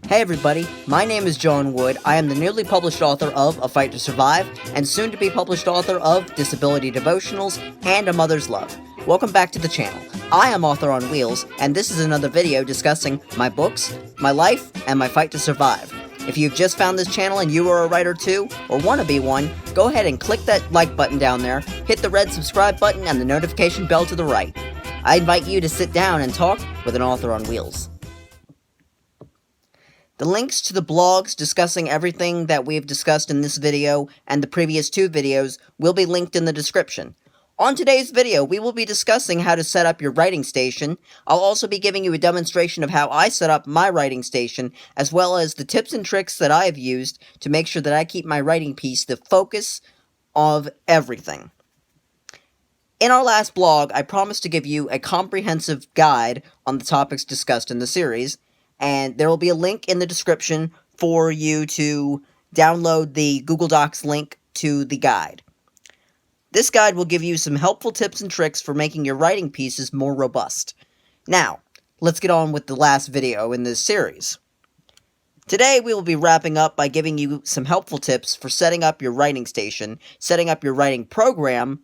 Hey everybody, my name is John Wood. I am the newly published author of A Fight to Survive, and soon to be published author of Disability Devotionals and A Mother's Love. Welcome back to the channel. I am Author on Wheels, and this is another video discussing my books, my life, and my fight to survive. If you've just found this channel and you are a writer too, or want to be one, go ahead and click that like button down there, hit the red subscribe button and the notification bell to the right. I invite you to sit down and talk with an author on wheels. The links to the blogs discussing everything that we have discussed in this video and the previous two videos will be linked in the description. On today's video, we will be discussing how to set up your writing station. I'll also be giving you a demonstration of how I set up my writing station, as well as the tips and tricks that I have used to make sure that I keep my writing piece the focus of everything. In our last blog, I promised to give you a comprehensive guide on the topics discussed in the series, and there will be a link in the description for you to download the Google Docs link to the guide. This guide will give you some helpful tips and tricks for making your writing pieces more robust. Now, let's get on with the last video in this series. Today, we will be wrapping up by giving you some helpful tips for setting up your writing station, setting up your writing program,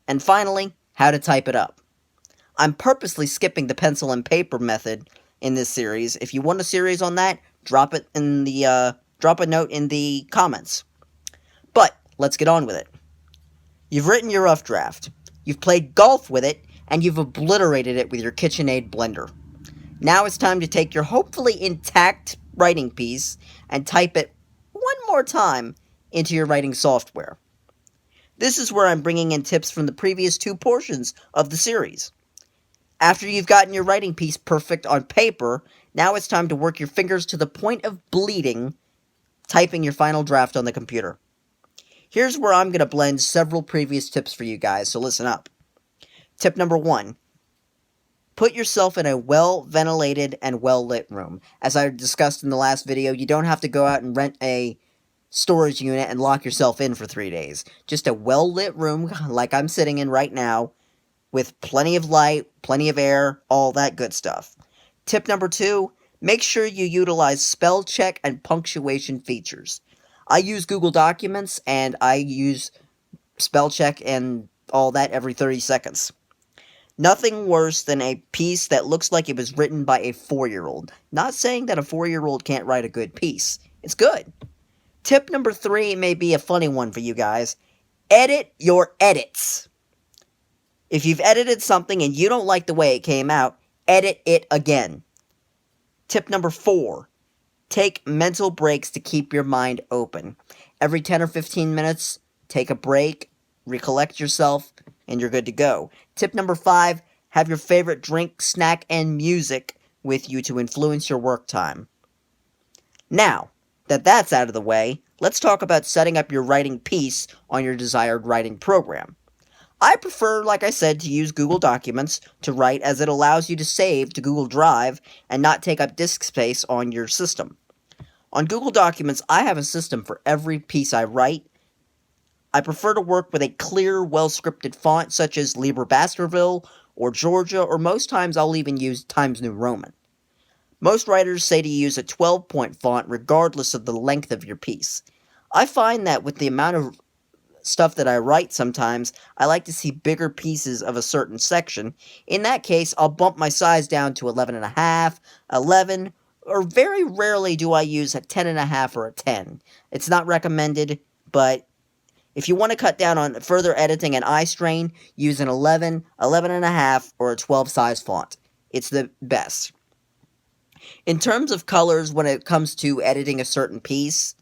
and finally, how to type it up. I'm purposely skipping the pencil and paper method in this series. If you want a series on that, drop a note in the comments. But let's get on with it. You've written your rough draft. You've played golf with it, and you've obliterated it with your KitchenAid blender. Now it's time to take your hopefully intact writing piece and type it one more time into your writing software. This is where I'm bringing in tips from the previous two portions of the series. After you've gotten your writing piece perfect on paper, now it's time to work your fingers to the point of bleeding, typing your final draft on the computer. Here's where I'm going to blend several previous tips for you guys, so listen up. Tip number 1. Put yourself in a well-ventilated and well-lit room. As I discussed in the last video, you don't have to go out and rent a storage unit and lock yourself in for 3 days. Just a well-lit room, like I'm sitting in right now, with plenty of light, plenty of air, all that good stuff. Tip number 2, make sure you utilize spell check and punctuation features. I use Google Documents, and I use spell check and all that every 30 seconds. Nothing worse than a piece that looks like it was written by a 4-year-old. Not saying that a 4-year-old can't write a good piece. It's good. Tip number 3 may be a funny one for you guys. Edit your edits. If you've edited something and you don't like the way it came out, edit it again. Tip number 4. Take mental breaks to keep your mind open. Every 10 or 15 minutes, take a break, recollect yourself, and you're good to go. Tip number 5. Have your favorite drink, snack, and music with you to influence your work time. Now that that's out of the way, let's talk about setting up your writing piece on your desired writing program. I prefer, like I said, to use Google Documents to write, as it allows you to save to Google Drive and not take up disk space on your system. On Google Documents, I have a system for every piece I write. I prefer to work with a clear, well-scripted font such as Liber Baskerville or Georgia, or most times I'll even use Times New Roman. Most writers say to use a 12-point font regardless of the length of your piece. I find that with the amount of stuff that I write sometimes, I like to see bigger pieces of a certain section. In that case, I'll bump my size down to 11.5, 11, or very rarely do I use a 10.5 or a 10. It's not recommended, but if you want to cut down on further editing and eye strain, use an 11, 11.5, or a 12 size font. It's the best. In terms of colors, when it comes to editing a certain piece,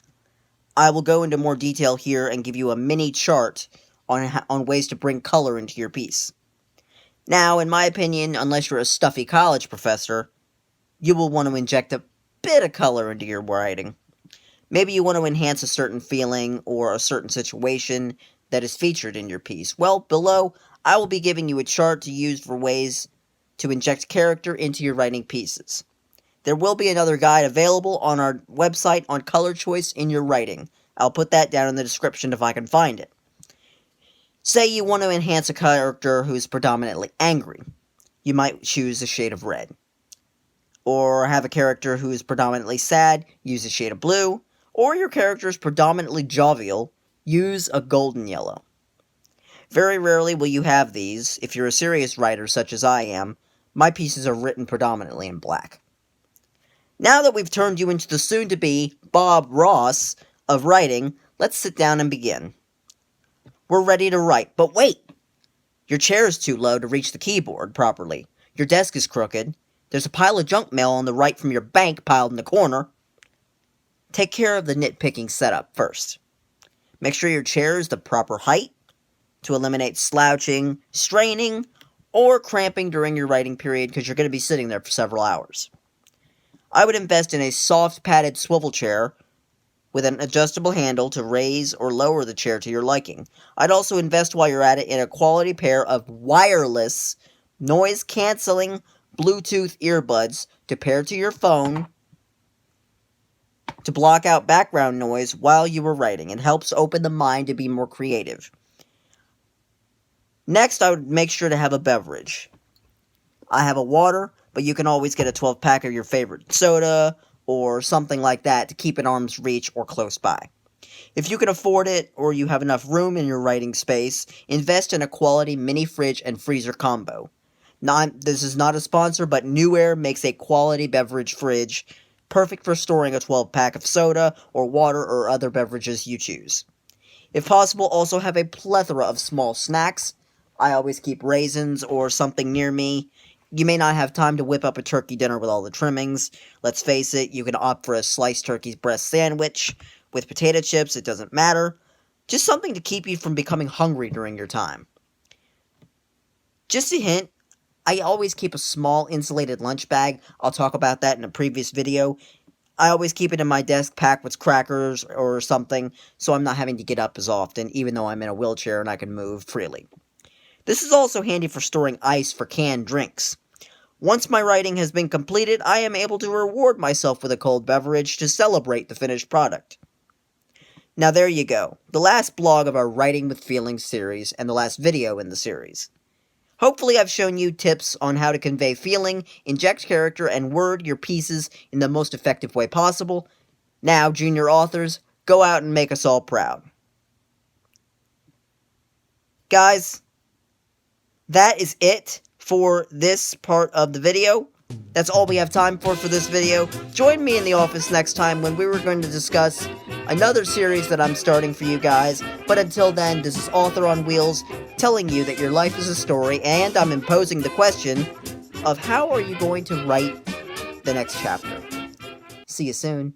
I will go into more detail here and give you a mini chart on ways to bring color into your piece. Now, in my opinion, unless you're a stuffy college professor, you will want to inject a bit of color into your writing. Maybe you want to enhance a certain feeling or a certain situation that is featured in your piece. Well, below, I will be giving you a chart to use for ways to inject character into your writing pieces. There will be another guide available on our website on color choice in your writing. I'll put that down in the description if I can find it. Say you want to enhance a character who's predominantly angry. You might choose a shade of red. or have a character who is predominantly sad, use a shade of blue, or your character is predominantly jovial, use a golden yellow. Very rarely will you have these. If you're a serious writer such as I am, my pieces are written predominantly in black. Now that we've turned you into the soon-to-be Bob Ross of writing, let's sit down and begin. We're ready to write, but wait! Your chair is too low to reach the keyboard properly. Your desk is crooked. There's a pile of junk mail on the right from your bank piled in the corner. Take care of the nitpicking setup first. Make sure your chair is the proper height to eliminate slouching, straining, or cramping during your writing period because you're going to be sitting there for several hours. I would invest in a soft padded swivel chair with an adjustable handle to raise or lower the chair to your liking. I'd also invest while you're at it in a quality pair of wireless, noise-canceling Bluetooth earbuds to pair to your phone to block out background noise while you were writing. It helps open the mind to be more creative. Next, I would make sure to have a beverage. I have a water, but you can always get a 12-pack of your favorite soda or something like that to keep at arm's reach or close by. If you can afford it, or you have enough room in your writing space, invest in a quality mini fridge and freezer combo. This is not a sponsor, but New Air makes a quality beverage fridge, perfect for storing a 12-pack of soda or water or other beverages you choose. If possible, also have a plethora of small snacks. I always keep raisins or something near me. You may not have time to whip up a turkey dinner with all the trimmings. Let's face it, you can opt for a sliced turkey breast sandwich with potato chips, it doesn't matter. Just something to keep you from becoming hungry during your time. Just a hint, I always keep a small insulated lunch bag. I'll talk about that in a previous video. I always keep it in my desk packed with crackers or something, so I'm not having to get up as often, even though I'm in a wheelchair and I can move freely. This is also handy for storing ice for canned drinks. Once my writing has been completed, I am able to reward myself with a cold beverage to celebrate the finished product. Now there you go, the last blog of our Writing with Feelings series and the last video in the series. Hopefully I've shown you tips on how to convey feeling, inject character, and word your pieces in the most effective way possible. Now, junior authors, go out and make us all proud. Guys, that is it for this part of the video. That's all we have time for this video. Join me in the office next time when we were going to discuss another series that I'm starting for you guys. But until then, this is Author on Wheels telling you that your life is a story, and I'm imposing the question of how are you going to write the next chapter. See you soon.